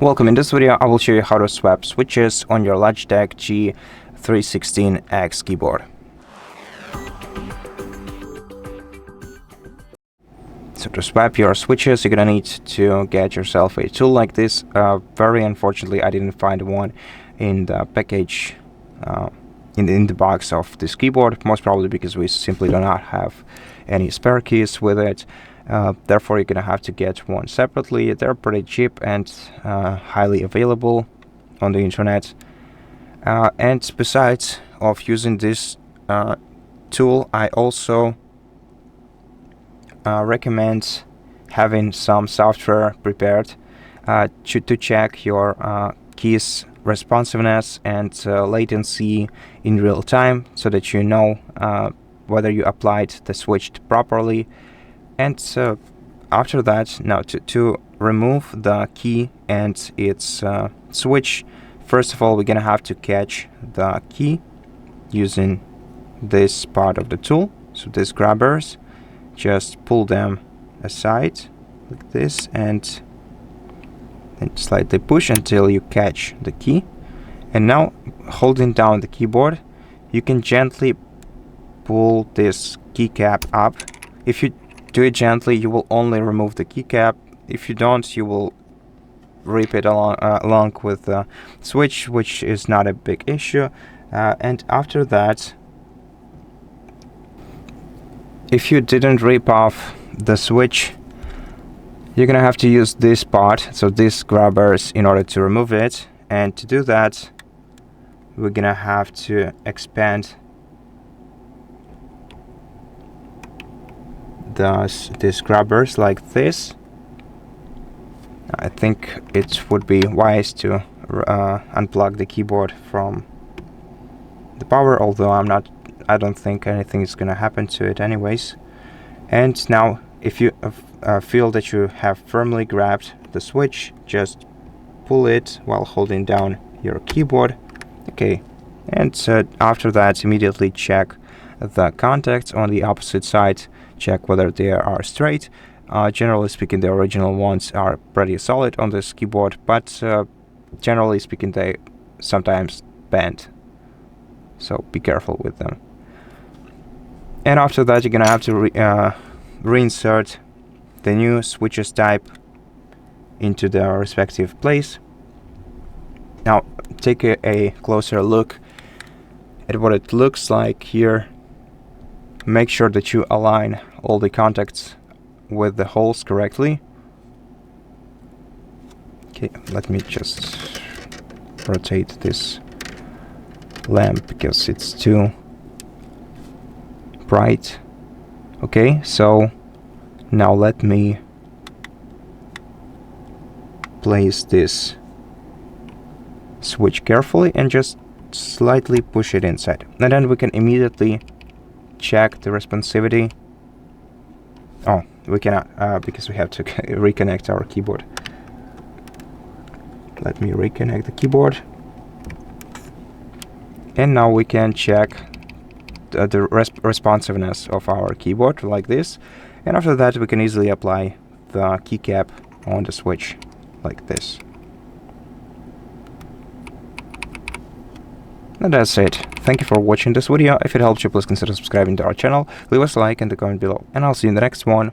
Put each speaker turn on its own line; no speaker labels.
Welcome. In this video, I will show you how to swap switches on your Logitech G316X keyboard. So to swap your switches, you're gonna need to get yourself a tool like this. Very unfortunately, I didn't find one in the package, in the box of this keyboard, most probably because we simply do not have any spare keys with it. Therefore, you're gonna have to get one separately. They're pretty cheap and highly available on the internet. And besides of using this tool, I also recommend having some software prepared to check your keys responsiveness and latency in real time, so that you know whether you applied the switch properly. And after that, now to remove the key and its switch, first of all, we're gonna have to catch the key using this part of the tool. So these grabbers, just pull them aside like this and then slightly push until you catch the key. And now, holding down the keyboard, you can gently pull this keycap up. If you do it gently, you will only remove the keycap. If you don't, you will rip it along with the switch, which is not a big issue. And after that, if you didn't rip off the switch, you're gonna have to use this part, so these grabbers, in order to remove it. And to do that, we're gonna have to expand these grabbers like this. I think it would be wise to unplug the keyboard from the power, although I don't think anything is gonna happen to it anyways. And now, if you feel that you have firmly grabbed the switch, just pull it while holding down your keyboard. Okay, and after that, immediately check the contacts on the opposite side. Check whether they are straight. Generally speaking, the original ones are pretty solid on this keyboard, but generally speaking, they sometimes bend, so be careful with them. And after that, you're gonna have to reinsert the new switches type into their respective place. Now take a closer look at what it looks like here. Make sure that you align all the contacts with the holes correctly. Okay, let me just rotate this lamp because it's too bright. Okay, so now let me place this switch carefully and just slightly push it inside. And then we can immediately check the responsivity. Oh, we cannot because we have to reconnect our keyboard. Let me reconnect the keyboard. And now we can check the responsiveness of our keyboard like this. And after that, we can easily apply the keycap on the switch like this. And that's it. Thank you for watching this video. If it helped you, please consider subscribing to our channel, leave us a like and a comment below, and I'll see you in the next one.